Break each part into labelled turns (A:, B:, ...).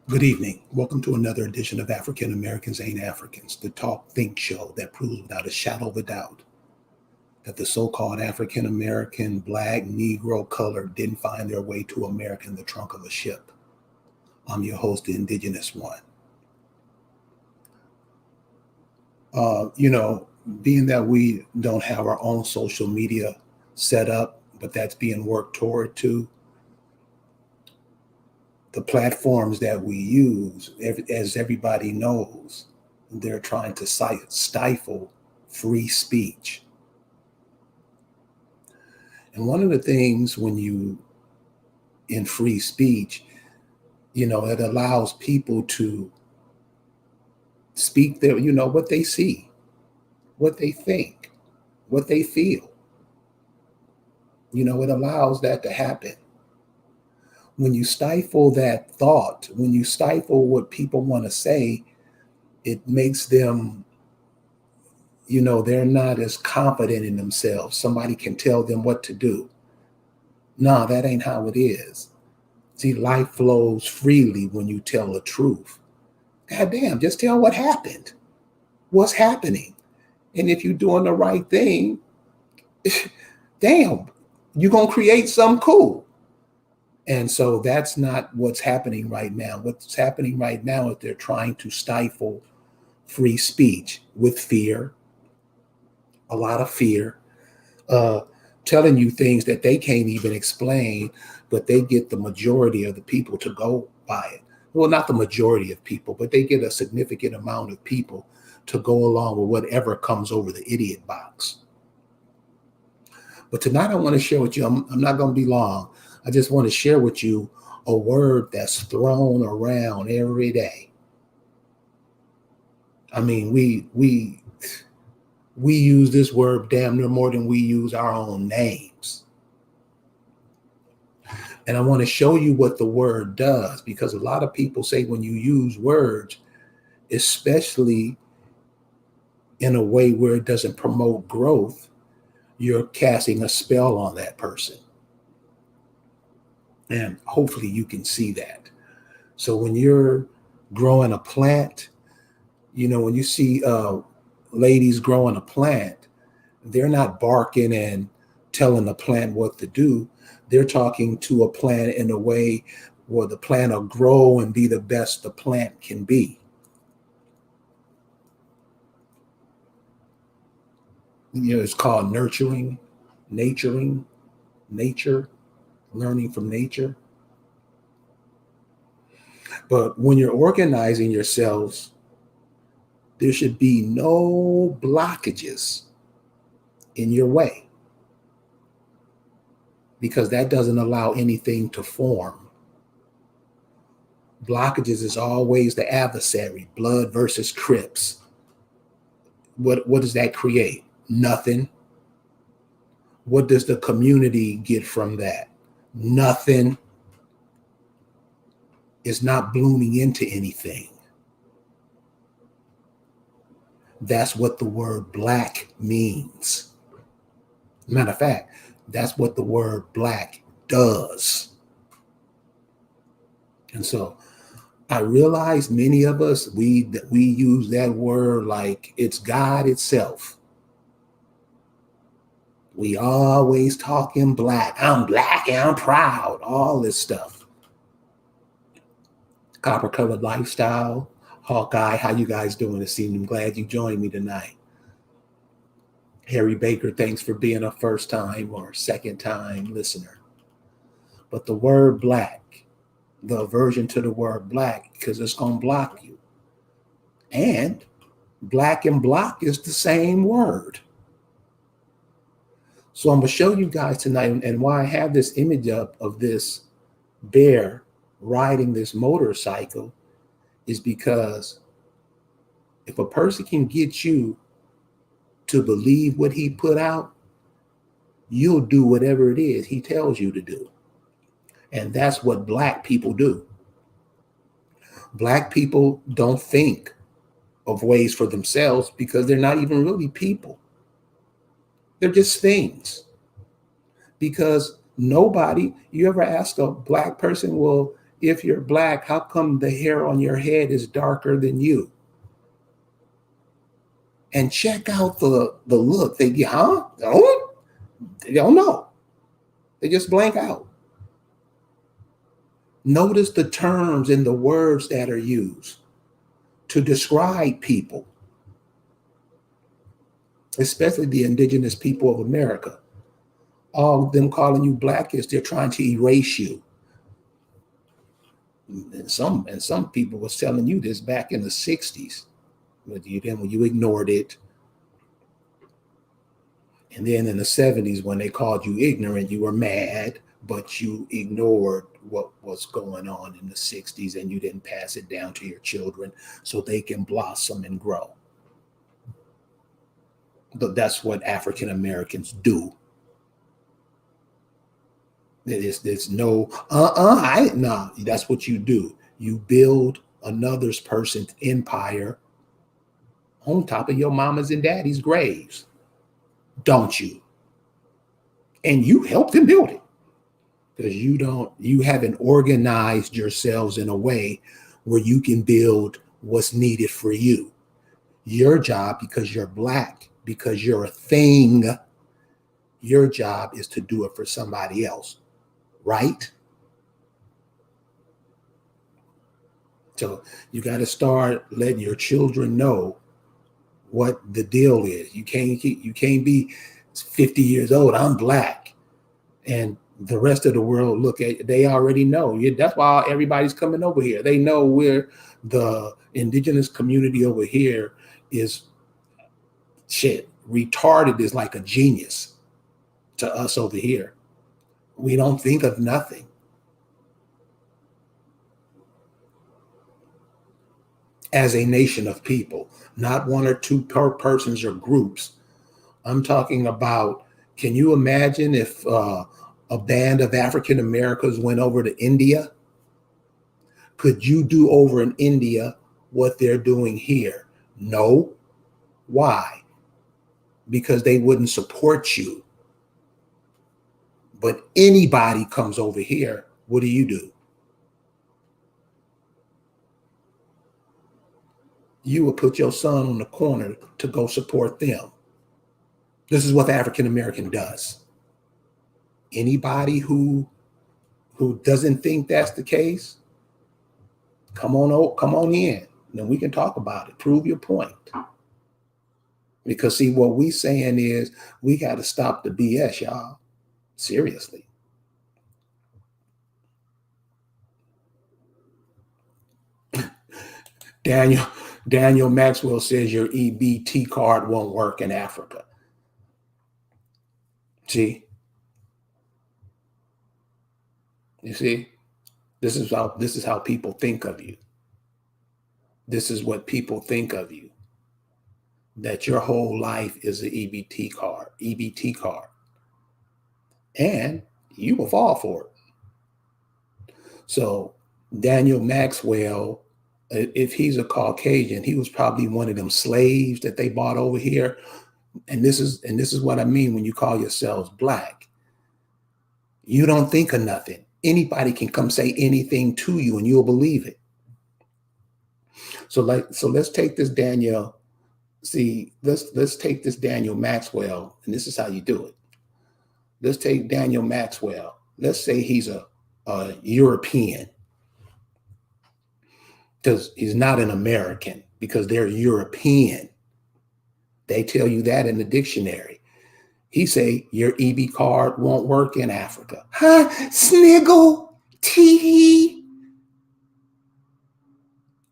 A: Good evening. Welcome to another edition of African Americans Ain't Africans, the talk think show that proves without a shadow of a doubt that the so called African American, black, Negro, colored didn't find their way to America in the trunk of a ship. I'm your host, the Indigenous One. Uh, you know, Being that we don't have our own social media set up, but that's being worked toward too, the platforms that we use, as everybody knows, they're trying to stifle free speech. And one of the things in free speech, it allows people to speak what they see, what they think, what they feel. It allows that to happen. When you stifle that thought, when you stifle what people want to say, it makes them, they're not as confident in themselves. Somebody can tell them what to do. No, that ain't how it is. See, life flows freely when you tell the truth. God damn, just tell what happened, what's happening. And if you're doing the right thing, damn, you're going to create something cool. And so that's not what's happening right now. What's happening right now is they're trying to stifle free speech with fear, a lot of fear, telling you things that they can't even explain, but they get the majority of the people to go by it. Well, not the majority of people, but they get a significant amount of people to go along with whatever comes over the idiot box. But tonight I want to share with you, I'm not going to be long. I just want to share with you a word that's thrown around every day. I mean, we use this word damn near more than we use our own names. And I want to show you what the word does, because a lot of people say when you use words, especially in a way where it doesn't promote growth, you're casting a spell on that person. And hopefully you can see that. So when you're growing a plant, when you see ladies growing a plant, they're not barking and telling the plant what to do. They're talking to a plant in a way where the plant will grow and be the best the plant can be. It's called nurturing, naturing, nature, learning from nature. But when you're organizing yourselves, there should be no blockages in your way, because that doesn't allow anything to form. Blockages is always the adversary, blood versus Crips. What does that create? Nothing. What does the community get from that? Nothing. It's not blooming into anything. That's what the word black means. Matter of fact, that's what the word black does. And so I realize many of us, we use that word like it's God itself. We always talking black. I'm black and I'm proud. All this stuff. Copper Colored Lifestyle, Hawkeye, how you guys doing this evening? I'm glad you joined me tonight. Harry Baker, thanks for being a first time or second time listener. But the word black, the aversion to the word black, because it's going to block you. And black and block is the same word. So I'm going to show you guys tonight, and why I have this image up of this bear riding this motorcycle is because if a person can get you to believe what he put out, you'll do whatever it is he tells you to do. And that's what black people do. Black people don't think of ways for themselves because they're not even really people. They're just things. Because nobody, you ever ask a black person, well, if you're black, how come the hair on your head is darker than you? And check out the look. They get, huh? Oh, they don't know. They just blank out. Notice the terms and the words that are used to describe people, especially the indigenous people of America. All of them calling you black is they're trying to erase you. And some people was telling you this back in the 60s. But when you ignored it. And then in the 70s, when they called you ignorant, you were mad, but you ignored what was going on in the 60s and you didn't pass it down to your children so they can blossom and grow. But that's what African Americans do. There's no, no, that's what you do. You build another person's empire on top of your mama's and daddy's graves, don't you? And you help them build it because you haven't organized yourselves in a way where you can build what's needed for you. Your job, because you're black, because you're a thing, your job is to do it for somebody else, right? So you got to start letting your children know what the deal is. You can't be 50 years old. I'm black, and the rest of the world look at. They already know. That's why everybody's coming over here. They know where the indigenous community over here is. Shit, retarded is like a genius to us over here. We don't think of nothing. As a nation of people, not one or two persons or groups. I'm talking about, can you imagine if a band of African Americans went over to India? Could you do over in India what they're doing here? No. Why? Because they wouldn't support you. But anybody comes over here, what do? You will put your son on the corner to go support them. This is what the African American does. Anybody who doesn't think that's the case, come on in. Then we can talk about it. Prove your point. Because see, what we saying is we got to stop the BS, y'all. Seriously. Daniel Maxwell says your EBT card won't work in Africa. See? You see? This is how people think of you. This is what people think of you. That your whole life is an EBT card. And you will fall for it. So Daniel Maxwell, if he's a Caucasian, he was probably one of them slaves that they bought over here. And this is what I mean when you call yourselves black. You don't think of nothing. Anybody can come say anything to you and you'll believe it. So let's take this Daniel. See, let's take this Daniel Maxwell, and this is how you do it. Let's take Daniel Maxwell. Let's say he's a European, because he's not an American, because they're European. They tell you that in the dictionary. He say your EB card won't work in Africa. Huh? Sniggle, tee.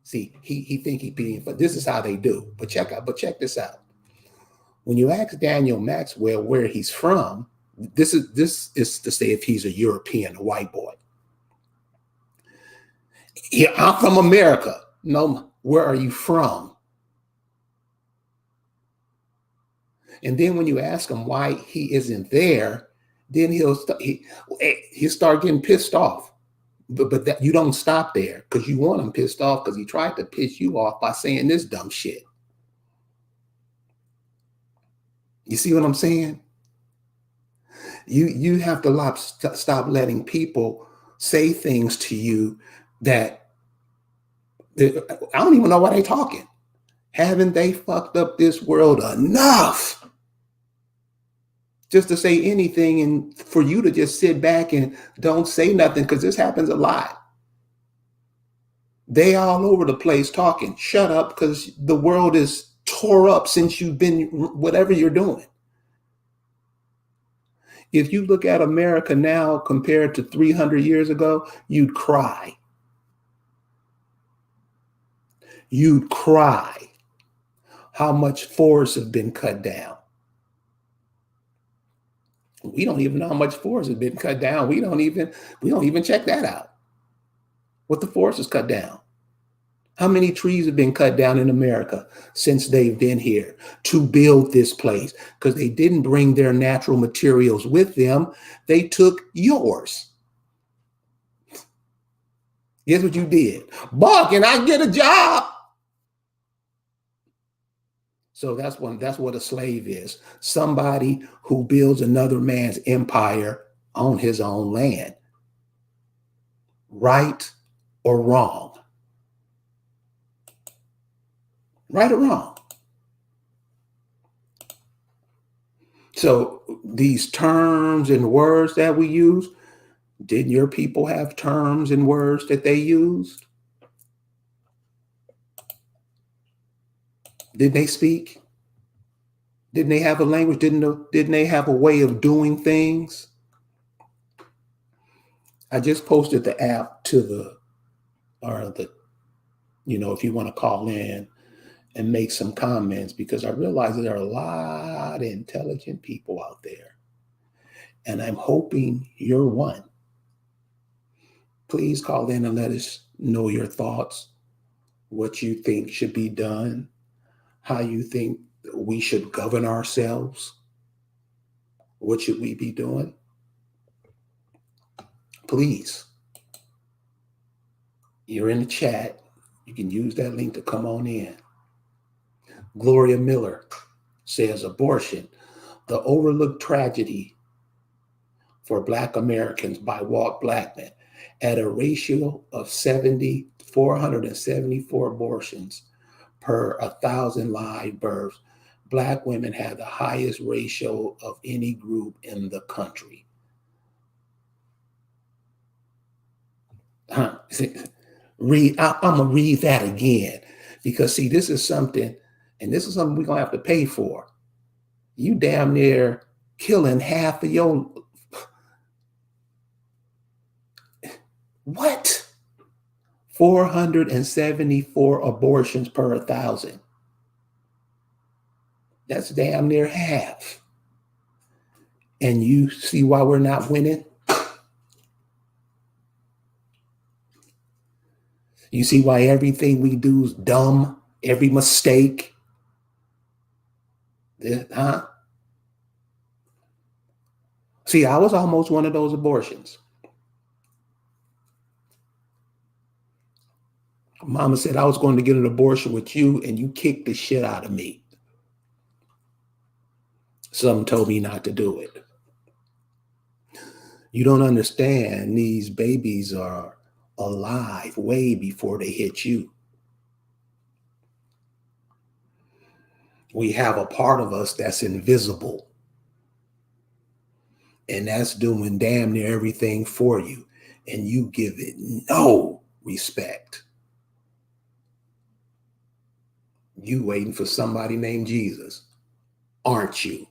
A: See, he think he being, but this is how they do. But check this out. When you ask Daniel Maxwell where he's from, this is to say if he's a European, a white boy. Yeah, I'm from America. No, where are you from? And then when you ask him why he isn't there, then he'll start getting pissed off. But that you don't stop there because you want him pissed off because he tried to piss you off by saying this dumb shit. You see what I'm saying? You have to stop letting people say things to you that I don't even know why they're talking. Haven't they fucked up this world enough just to say anything and for you to just sit back and don't say nothing? Because this happens a lot. They all over the place talking. Shut up, because the world is tore up since you've been whatever you're doing. If you look at America now compared to 300 years ago, you'd cry. You'd cry how much forests have been cut down. We don't even know how much forest has been cut down. We don't even check that out. What the forest is cut down. How many trees have been cut down in America since they've been here to build this place? Because they didn't bring their natural materials with them. They took yours. Guess what you did? Boy, can I get a job? So that's what a slave is. Somebody who builds another man's empire on his own land. Right or wrong? Right or wrong? So these terms and words that we use, didn't your people have terms and words that they used? Didn't they speak? Didn't they have a language? Didn't they have a way of doing things? I just posted the app to the if you want to call in and make some comments, because I realize there are a lot of intelligent people out there. And I'm hoping you're one. Please call in and let us know your thoughts, what you think should be done, how you think we should govern ourselves. What should we be doing? Please. You're in the chat. You can use that link to come on in. Gloria Miller says abortion, the overlooked tragedy for Black Americans by Walt Blackman, at a ratio of 474 abortions per 1,000 live births. Black women have the highest ratio of any group in the country. I'm going to read that again, because see, this is something we're going to have to pay for. You damn near killing half of your, what? 474 abortions per 1,000. That's damn near half. And you see why we're not winning? You see why everything we do is dumb? Every mistake? Huh? See, I was almost one of those abortions. Mama said I was going to get an abortion with you, and you kicked the shit out of me. Some told me not to do it. You don't understand. These babies are alive way before they hit you. We have a part of us that's invisible, and that's doing damn near everything for you, and you give it no respect. You waiting for somebody named Jesus, aren't you?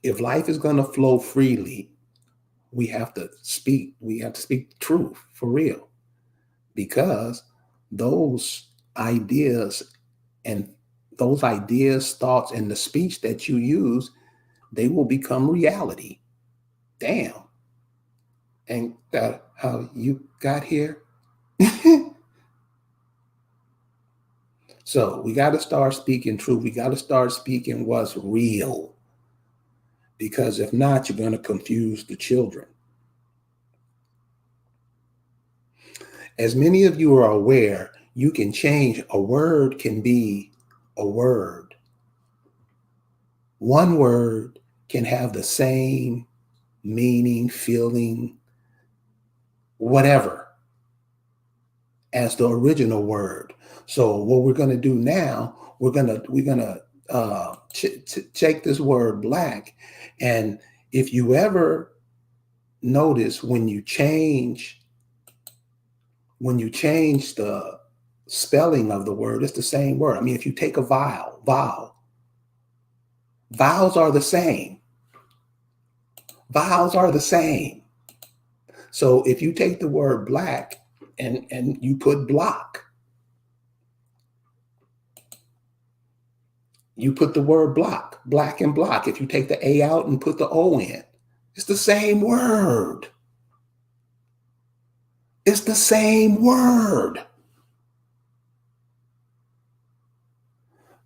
A: If life is going to flow freely, we have to speak the truth for real, because those ideas, thoughts, and the speech that you use, they will become reality. Damn. Ain't that how you got here? So we got to start speaking truth. We got to start speaking what's real, because if not, you're going to confuse the children. As many of you are aware, you can change. A word can be a word. One word can have the same meaning, feeling, whatever as the original word. So what we're going to do now, we're gonna take this word black, and if you ever notice when you change the spelling of the word, it's the same word. I mean, if you take a vowels are the same. Vowels are the same. So if you take the word black and you put block, you put the word block, black and block. If you take the A out and put the O in, it's the same word. It's the same word.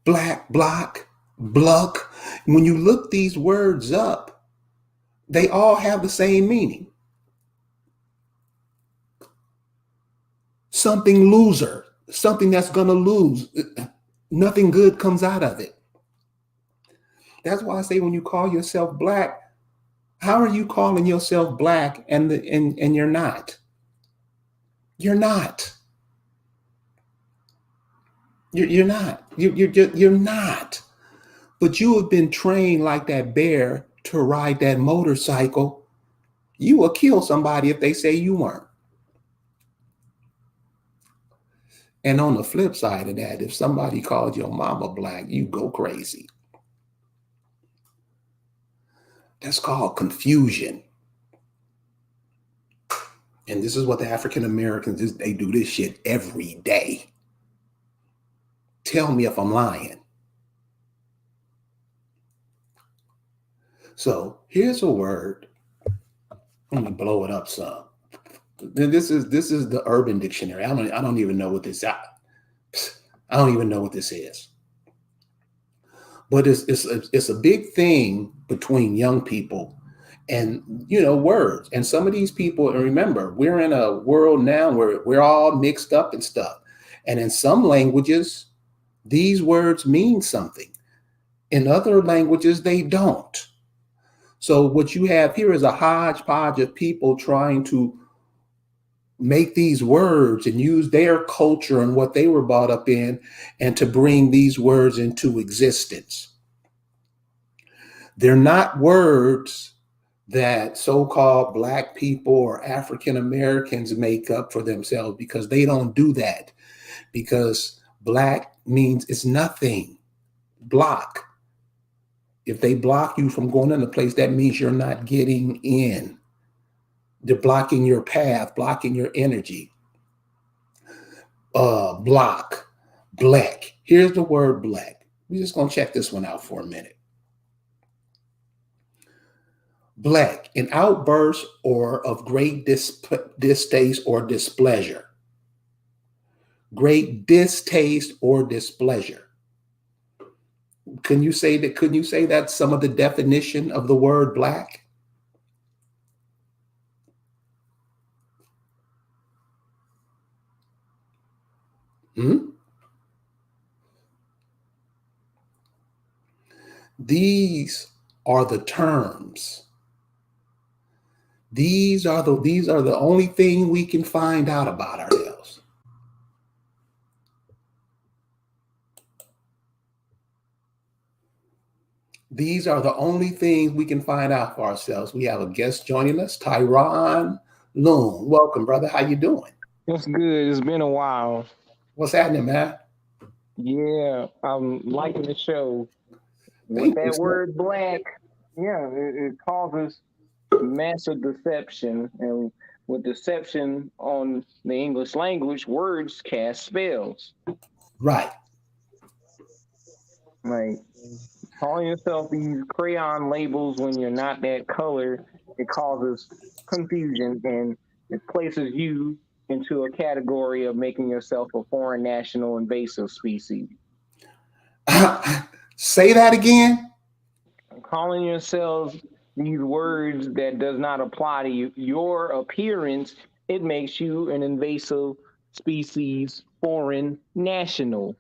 A: Black, block, bluck. When you look these words up, they all have the same meaning. Something loser, something that's going to lose. Nothing good comes out of it. That's why I say when you call yourself black, how are you calling yourself black and you're not? You're not. You're not. You're not. But you have been trained like that bear to ride that motorcycle. You will kill somebody if they say you weren't. And on the flip side of that, if somebody called your mama black, you go crazy. That's called confusion. And this is what the African Americans do. They do this shit every day. Tell me if I'm lying. So here's a word. Let me blow it up some. This is the Urban Dictionary. I don't even know what this. I don't even know what this is. But it's a big thing between young people and words. And some of these people, and remember, we're in a world now where we're all mixed up and stuff. And in some languages, these words mean something. In other languages, they don't. So what you have here is a hodgepodge of people trying to make these words and use their culture and what they were brought up in and to bring these words into existence. They're not words that so-called Black people or African Americans make up for themselves, because they don't do that. Because black means it's nothing. Block. If they block you from going in a place, that means you're not getting in. They're blocking your path, blocking your energy. Block, black. Here's the word black. We're just going to check this one out for a minute. Black, an outburst or of great distaste or displeasure. Great distaste or displeasure. Can you say that? Couldn't you say that's some of the definition of the word black? These are the terms. These are the only thing we can find out about ourselves. These are the only things we can find out for ourselves. We have a guest joining us, Tyron Loon. Welcome, brother. How you doing?
B: What's good? It's been a while.
A: What's happening, man?
B: Yeah, I'm liking the show. With
A: Thank you,
B: that
A: sir.
B: word black, yeah, it causes massive deception. And with deception on the English language, words cast spells.
A: Right.
B: Like calling yourself these crayon labels when you're not that color, it causes confusion and it places you into a category of making yourself a foreign national invasive species.
A: Say that again.
B: Calling yourselves these words that does not apply to you, your appearance, it makes you an invasive species, foreign national.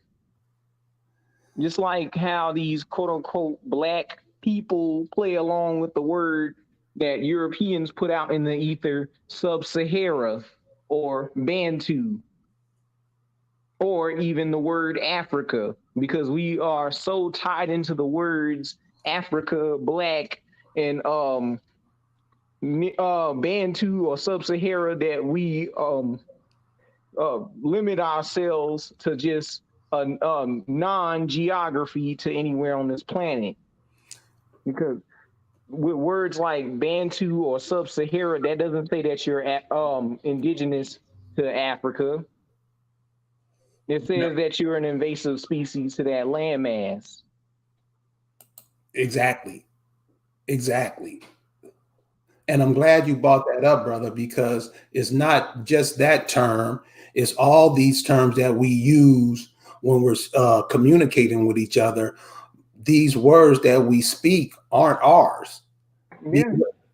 B: Just like how these quote unquote black people play along with the word that Europeans put out in the ether, sub-Sahara or Bantu, or even the word Africa, because we are so tied into the words Africa, Black, and Bantu or Sub-Sahara that we limit ourselves to just a non-geography to anywhere on this planet. Because with words like Bantu or Sub-Sahara, that doesn't say that you're indigenous to Africa. It says that you're an invasive species to that landmass.
A: Exactly. And I'm glad you brought that up, brother, because it's not just that term. It's all these terms that we use when we're communicating with each other. These words that we speak aren't ours.
B: Yeah.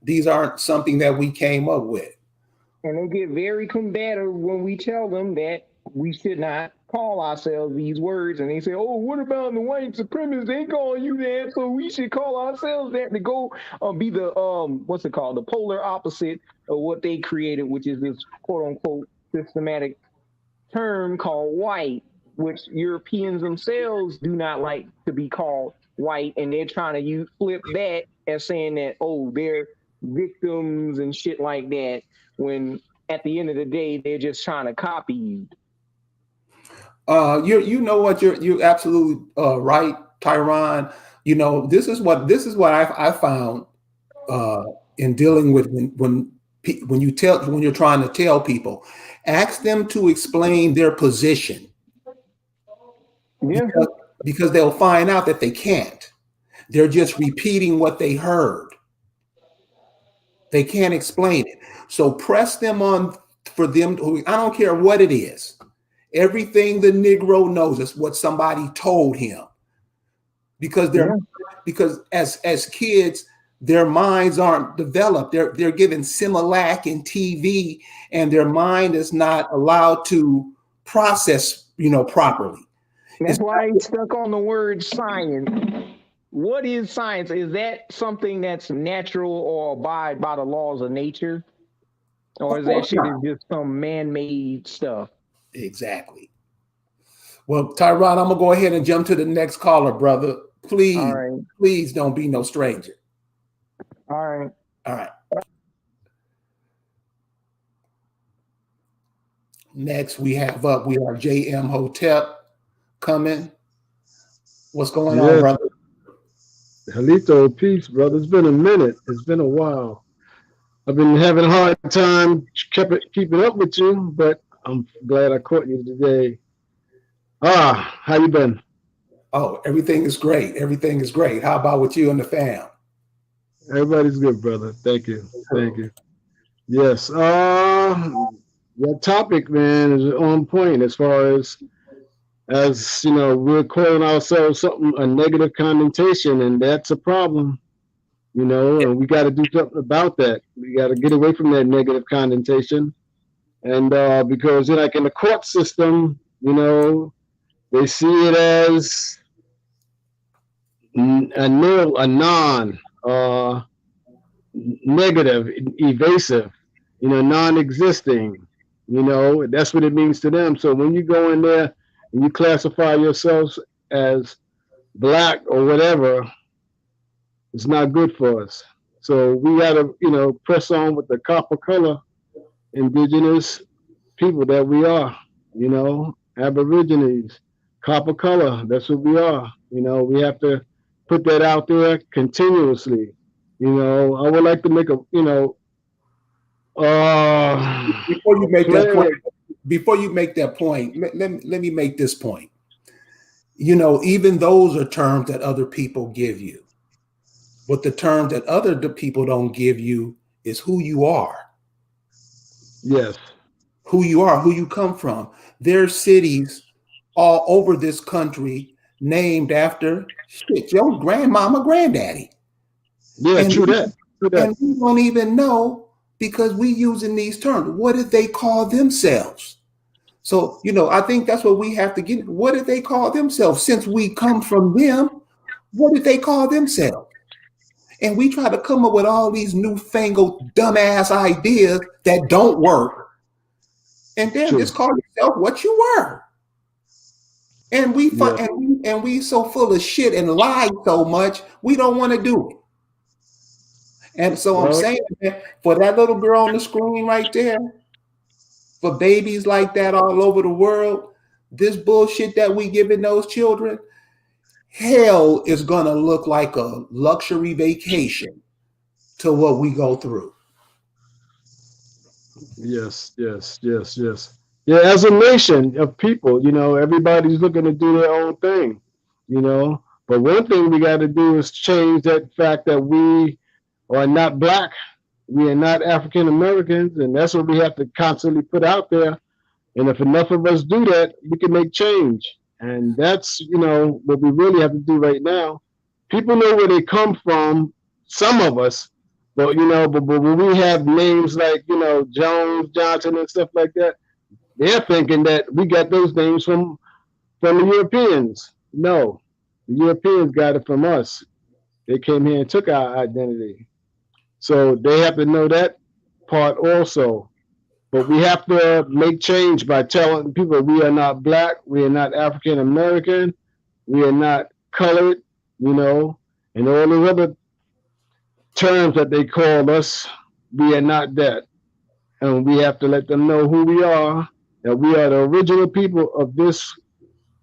A: These aren't something that we came up with.
B: And they get very combative when we tell them that we should not call ourselves these words. And they say, oh, what about the white supremacists? They call you that, so we should call ourselves that, to go be the, what's it called? The polar opposite of what they created, which is this quote unquote systematic term called white, which Europeans themselves do not like to be called white. And they're trying to flip that as saying that, oh, they're victims and shit like that, when at the end of the day, they're just trying to copy you.
A: You know what, you're absolutely right, Tyron. You know, this is what I found in dealing with when you're trying to tell people, ask them to explain their position.
B: Yeah.
A: Because they'll find out that they can't. They're just repeating what they heard. They can't explain it. So press them on for them. I don't care what it is. Everything the Negro knows is what somebody told him. Because as kids, their minds aren't developed. They're given Similac and TV, and their mind is not allowed to process, properly.
B: That's why he's stuck on the word science. What is science? Is that something that's natural or abide by the laws of nature? Or is that shit just some man-made stuff? Exactly.
A: Well, Tyron, I'm gonna go ahead and jump to the next caller, brother. Please don't be no stranger.
B: All right.
A: Next, we have JM Hotep coming. What's going on, brother?
C: Halito, peace, brother. It's been a minute. It's been a while. I've been having a hard time keeping up with you, but I'm glad I caught you today. How you been?
A: Oh, everything is great. How about with you and the fam?
C: Everybody's good, brother. Thank you. Yes. Your topic, man, is on point as far as we're calling ourselves a negative connotation, and that's a problem, and we got to do something about that. We got to get away from that negative connotation. And because like in the court system, they see it as a non negative, evasive, non-existing, that's what it means to them. So when you go in there and you classify yourselves as black or whatever, it's not good for us. So we got to, press on with the copper color indigenous people that we are, Aborigines, copper color, that's what we are. We have to put that out there continuously. I would like to make
A: before you make that point, let me make this point. Even those are terms that other people give you. But the term that other people don't give you is who you are.
C: Yes.
A: Who you are, who you come from. There's cities all over this country named after your grandmama, granddaddy.
C: Yeah, true that.
A: And we don't even know because we using these terms. What did they call themselves? So, I think that's what we have to get. What did they call themselves? Since we come from them, what did they call themselves? And we try to come up with all these newfangled dumbass ideas that don't work. And then just call yourself what you were. And we so full of shit and lie so much, we don't want to do it. And so I'm saying that for that little girl on the screen right there, for babies like that all over the world, this bullshit that we giving those children, hell is gonna look like a luxury vacation to what we go through.
C: Yes. Yeah, as a nation of people, everybody's looking to do their own thing, But one thing we got to do is change that fact that we are not black, we are not African Americans, and that's what we have to constantly put out there. And if enough of us do that, we can make change. And that's, what we really have to do right now. People know where they come from, some of us, but when we have names like, Jones, Johnson, and stuff like that, they're thinking that we got those names from the Europeans. No, the Europeans got it from us. They came here and took our identity. So they have to know that part also. But we have to make change by telling people we are not black, we are not African American, we are not colored, and all those other terms that they call us, we are not that. And we have to let them know who we are, that we are the original people of this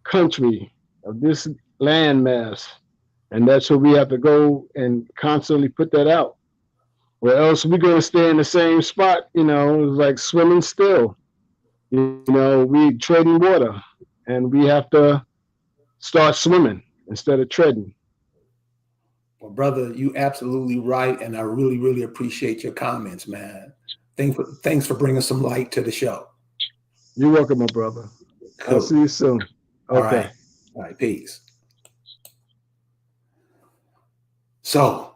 C: country, of this landmass. And that's where we have to go and constantly put that out. Or else we're going to stay in the same spot, it's like swimming still. We treading water, and we have to start swimming instead of treading.
A: Well, brother, you absolutely right, and I really, really appreciate your comments, man. Thanks for bringing some light to the show.
C: You're welcome, my brother. Cool. I'll see you soon. Okay.
A: All right. Peace. So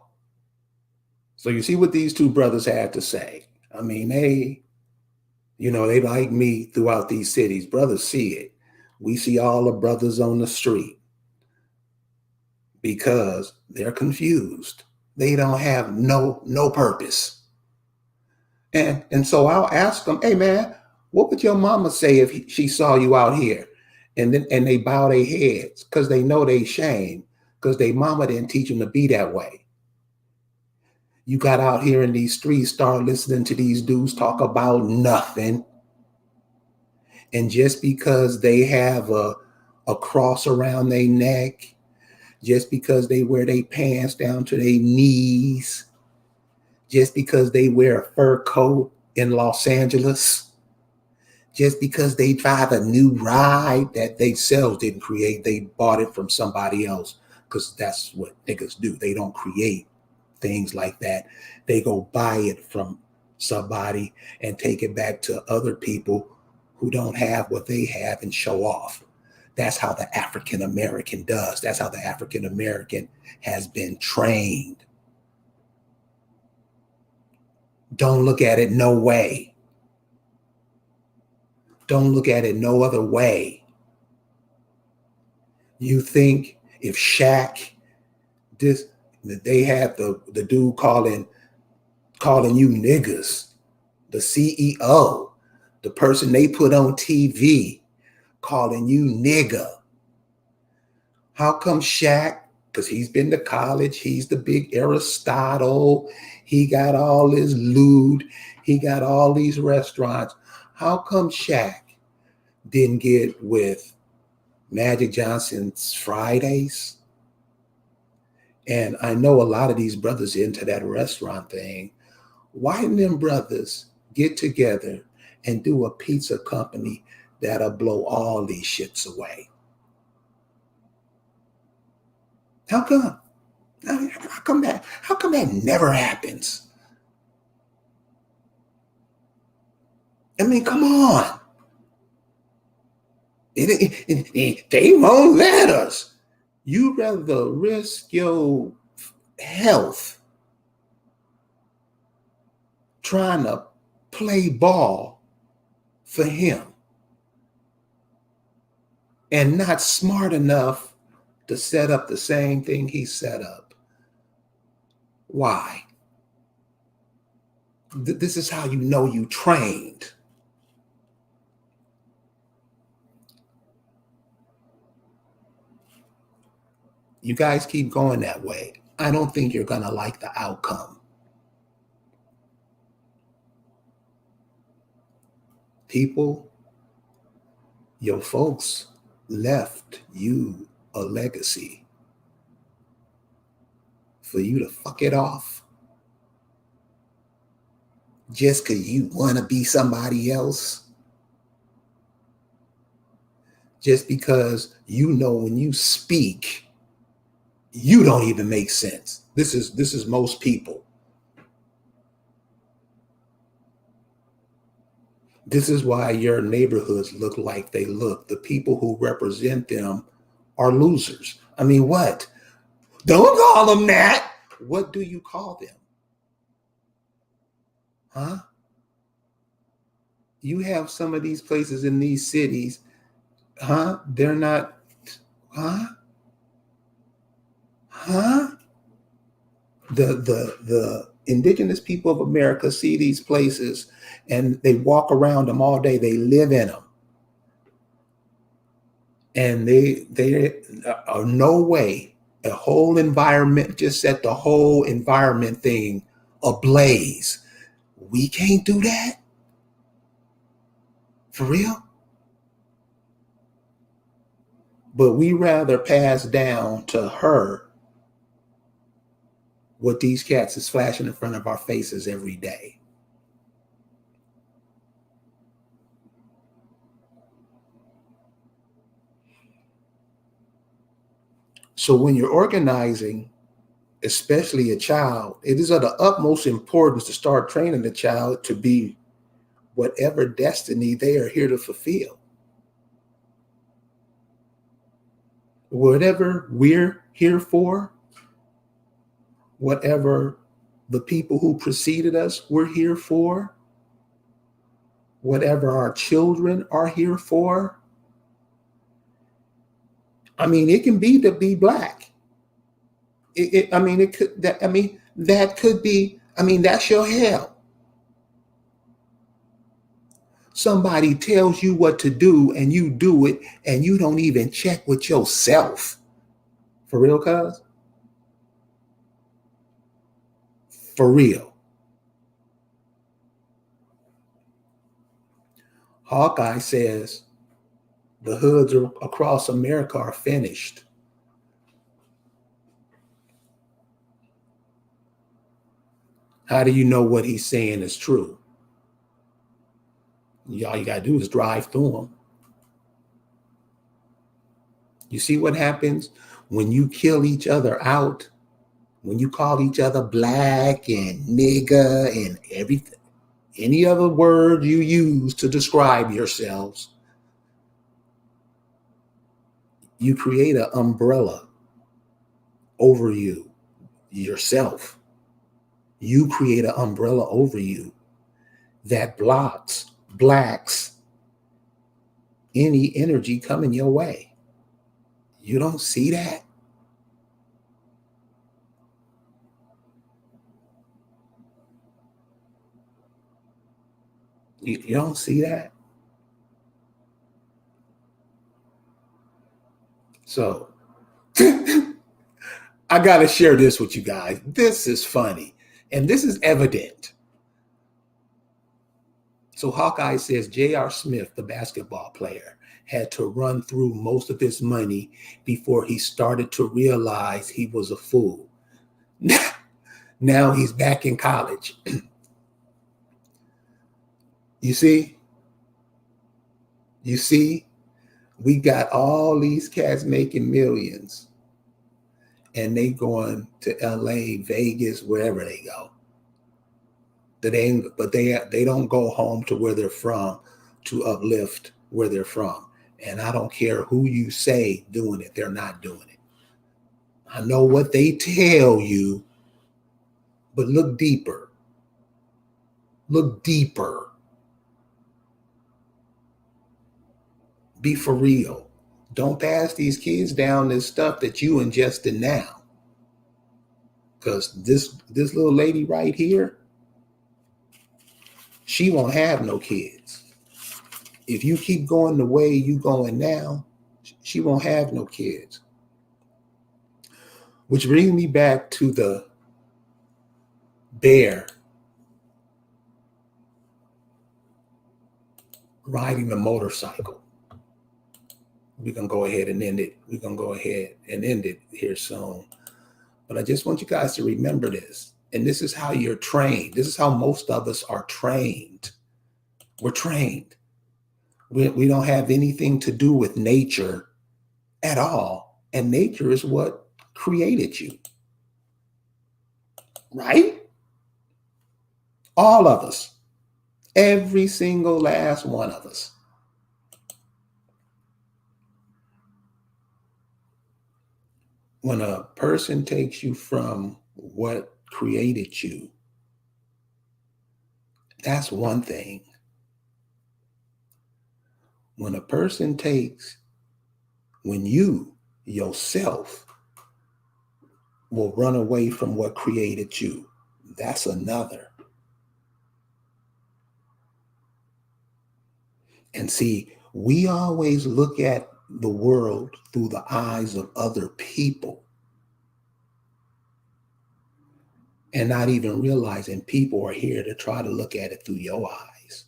A: you see what these two brothers had to say. I mean, they like me throughout these cities. Brothers see it. We see all the brothers on the street because they're confused. They don't have no purpose. And so I'll ask them, hey man, what would your mama say if she saw you out here? And they bow their heads because they know they shame because their mama didn't teach them to be that way. You got out here in these streets, start listening to these dudes talk about nothing. And just because they have a cross around their neck, just because they wear their pants down to their knees, just because they wear a fur coat in Los Angeles, just because they drive a new ride that they themselves didn't create, they bought it from somebody else, because that's what niggas do. They don't create things like that. They go buy it from somebody and take it back to other people who don't have what they have and show off. That's how the African American does. That's how the African American has been trained. Don't look at it no way. Don't look at it no other way. You think if Shaq, they have the dude calling you niggas, the CEO, the person they put on TV calling you nigga. How come Shaq, because he's been to college, he's the big Aristotle, he got all his lewd, he got all these restaurants. How come Shaq didn't get with Magic Johnson's Fridays? And I know a lot of these brothers into that restaurant thing. Why didn't them brothers get together and do a pizza company that'll blow all these shits away? How come? How come that never happens? I mean, come on. They won't let us. You'd rather risk your health trying to play ball for him and not smart enough to set up the same thing he set up. Why? This is how you know you trained. You guys keep going that way. I don't think you're going to like the outcome. People, your folks left you a legacy for you to fuck it off just because you want to be somebody else. Just because you know when you speak, you don't even make sense. This is most people. This is why your neighborhoods look like they look. The people who represent them are losers. I mean, what? Don't call them that. What do you call them? Huh? You have some of these places in these cities, huh? They're not, huh? Huh? The indigenous people of America see these places and they walk around them all day. They live in them. And they are no way a whole environment, just set the whole environment thing ablaze. We can't do that? For real? But we rather pass down to her what these cats is flashing in front of our faces every day. So when you're organizing, especially a child, it is of the utmost importance to start training the child to be whatever destiny they are here to fulfill. Whatever we're here for, whatever the people who preceded us were here for, whatever our children are here for. I mean, it can be to be Black. That could be, that's your hell. Somebody tells you what to do and you do it and you don't even check with yourself. For real, cuz? For real. Hawkeye says the hoods across America are finished. How do you know what he's saying is true? All you got to do is drive through them. You see what happens when you kill each other out, when you call each other black and nigger and everything, any other word you use to describe yourselves, you create an umbrella over you, yourself. You create an umbrella over you that blocks any energy coming your way. You don't see that? You don't see that? So I got to share this with you guys. This is funny. And this is evident. So Hawkeye says J.R. Smith, the basketball player, had to run through most of his money before he started to realize he was a fool. Now he's back in college. You see, we got all these cats making millions and they going to LA, Vegas, wherever they go. But they don't go home to where they're from to uplift where they're from. And I don't care who you say doing it, they're not doing it. I know what they tell you, but look deeper. Look deeper. Be for real. Don't pass these kids down this stuff that you ingested now. Because this little lady right here, she won't have no kids. If you keep going the way you going now, she won't have no kids. Which brings me back to the bear riding the motorcycle. We're going to go ahead and end it. We're going to go ahead and end it here soon. But I just want you guys to remember this. And this is how you're trained. This is how most of us are trained. We're trained. We don't have anything to do with nature at all. And nature is what created you. Right? All of us. Every single last one of us. When a person takes you from what created you, that's one thing. When a person when you yourself will run away from what created you, that's another. And see, we always look at the world through the eyes of other people and not even realizing people are here to try to look at it through your eyes.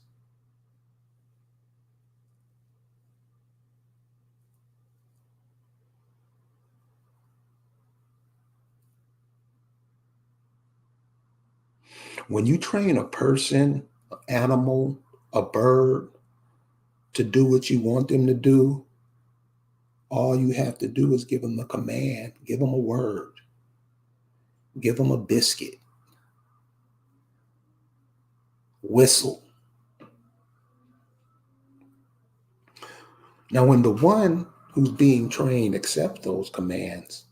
A: When you train a person, an animal, a bird to do what you want them to do, all you have to do is give them a command, give them a word, give them a biscuit, whistle. Now, when the one who's being trained accepts those commands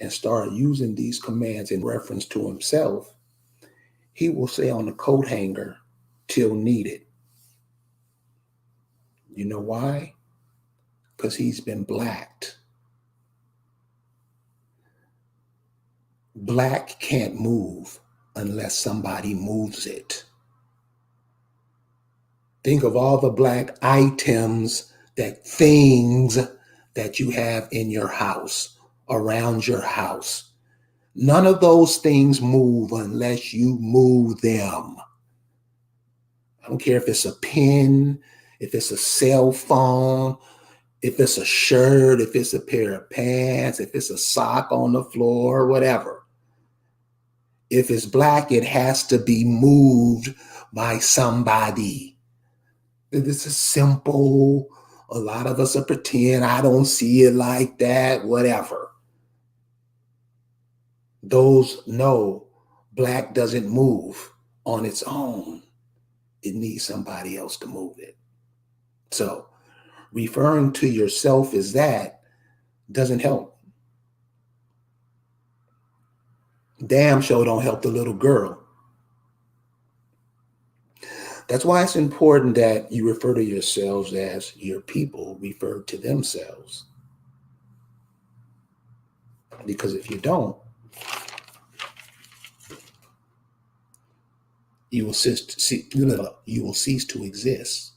A: and start using these commands in reference to himself, he will say on the coat hanger, till needed. You know why? Because he's been blacked. Black can't move unless somebody moves it. Think of all the black items, things that you have in your house, around your house. None of those things move unless you move them. I don't care if it's a pen, if it's a cell phone, if it's a shirt, if it's a pair of pants, if it's a sock on the floor, whatever. If it's black, it has to be moved by somebody. This is simple. A lot of us are pretend, I don't see it like that, whatever. Those know black doesn't move on its own. It needs somebody else to move it. So referring to yourself as that doesn't help. Damn sure don't help the little girl. That's why it's important that you refer to yourselves as your people refer to themselves. Because if you don't, you will cease to exist.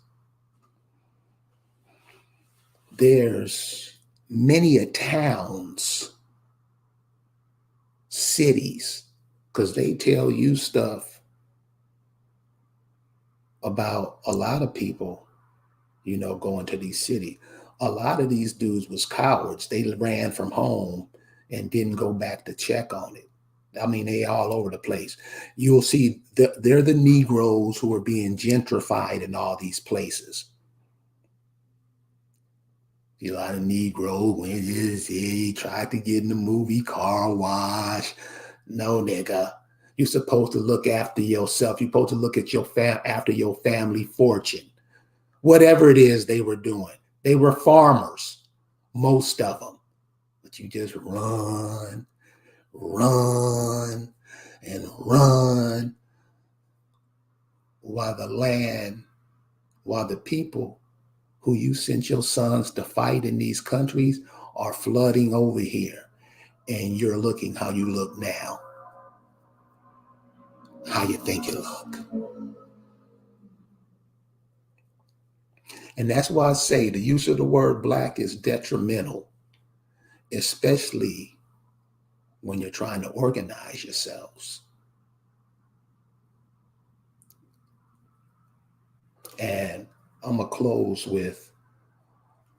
A: There's many towns, cities, because they tell you stuff about a lot of people, going to these cities. A lot of these dudes was cowards. They ran from home and didn't go back to check on it. I mean, they all over the place. You'll see they're the Negroes who are being gentrified in all these places. A lot of Negroes went to the city, tried to get in the movie Car Wash. No, nigga. You're supposed to look after yourself. You're supposed to look at after your family fortune. Whatever it is they were doing. They were farmers, most of them. But you just run, and run while the people who you sent your sons to fight in these countries are flooding over here, and you're looking how you look now. how you think you look. And that's why I say the use of the word black is detrimental, especially when you're trying to organize yourselves. And I'm going to close with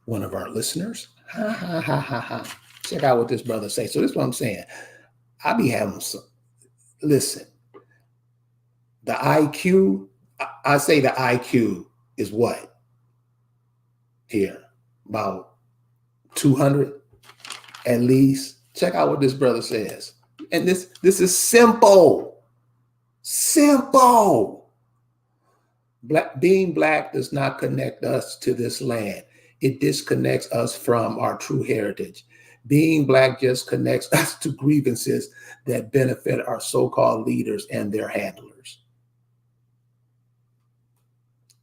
A: one of our listeners. Ha, ha, ha, ha, ha. Check out what this brother say. So this is what I'm saying. I be having some, listen, the IQ, I say the IQ is what? Here, about 200 at least. Check out what this brother says. And this is simple. Simple. Being black does not connect us to this land. It disconnects us from our true heritage. Being black just connects us to grievances that benefit our so-called leaders and their handlers.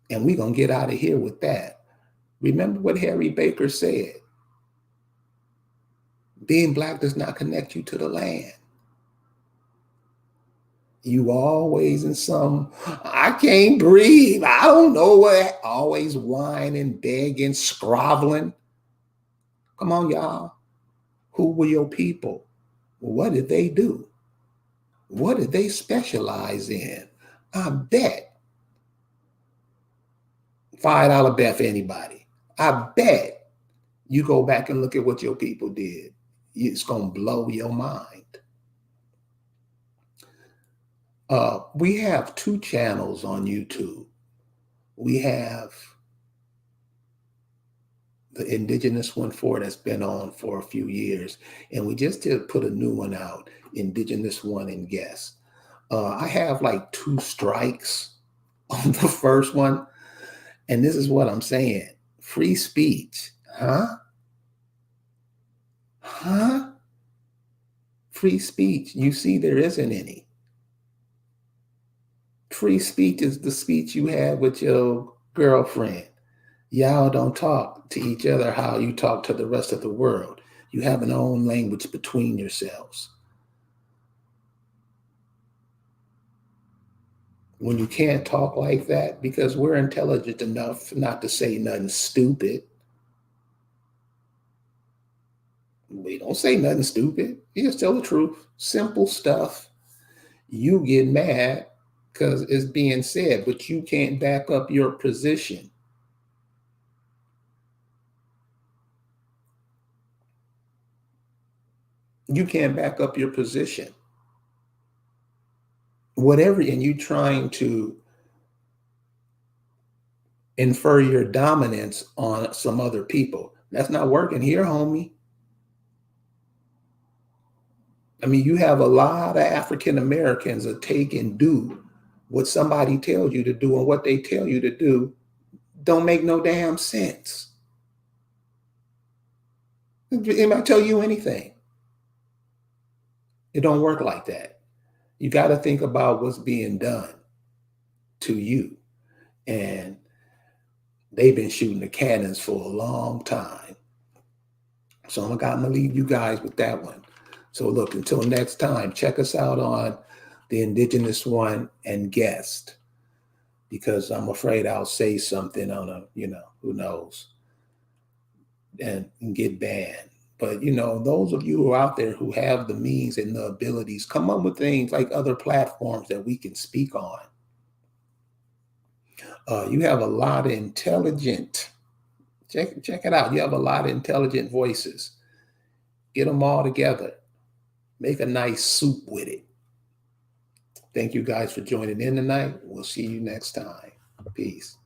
A: And we're going to get out of here with that. Remember what Harry Baker said. Being black does not connect you to the land. You always in some, I can't breathe. I don't know what, always whining, begging, groveling. Come on, y'all. Who were your people? What did they do? What did they specialize in? I bet. $5 bet for anybody. I bet you go back and look at what your people did. It's going to blow your mind. We have 2 channels on YouTube. We have the Indigenous one that's been on for a few years. And we just did put a new one out, Indigenous One and Guest. I have like 2 strikes on the first one. And this is what I'm saying. Free speech. Huh? Huh? Free speech. You see, there isn't any. Free speech is the speech you have with your girlfriend. Y'all don't talk to each other how you talk to the rest of the world. You have an own language between yourselves. When you can't talk like that, because we're intelligent enough not to say nothing stupid. We don't say nothing stupid. You just tell the truth. Simple stuff. You get mad because it's being said, but you can't back up your position. You can't back up your position. Whatever, and you trying to infer your dominance on some other people. That's not working here, homie. I mean, you have a lot of African Americans that take and do what somebody tells you to do, and what they tell you to do don't make no damn sense. It might tell you anything. It don't work like that. You got to think about what's being done to you. And they've been shooting the cannons for a long time. So I'm going to leave you guys with that one. So look, until next time, check us out on the Indigenous One and Guest, because I'm afraid I'll say something on a, who knows, and get banned. But, those of you who are out there who have the means and the abilities, come up with things like other platforms that we can speak on. You have a lot of intelligent, check it out. You have a lot of intelligent voices. Get them all together. Make a nice soup with it. Thank you guys for joining in tonight. We'll see you next time. Peace.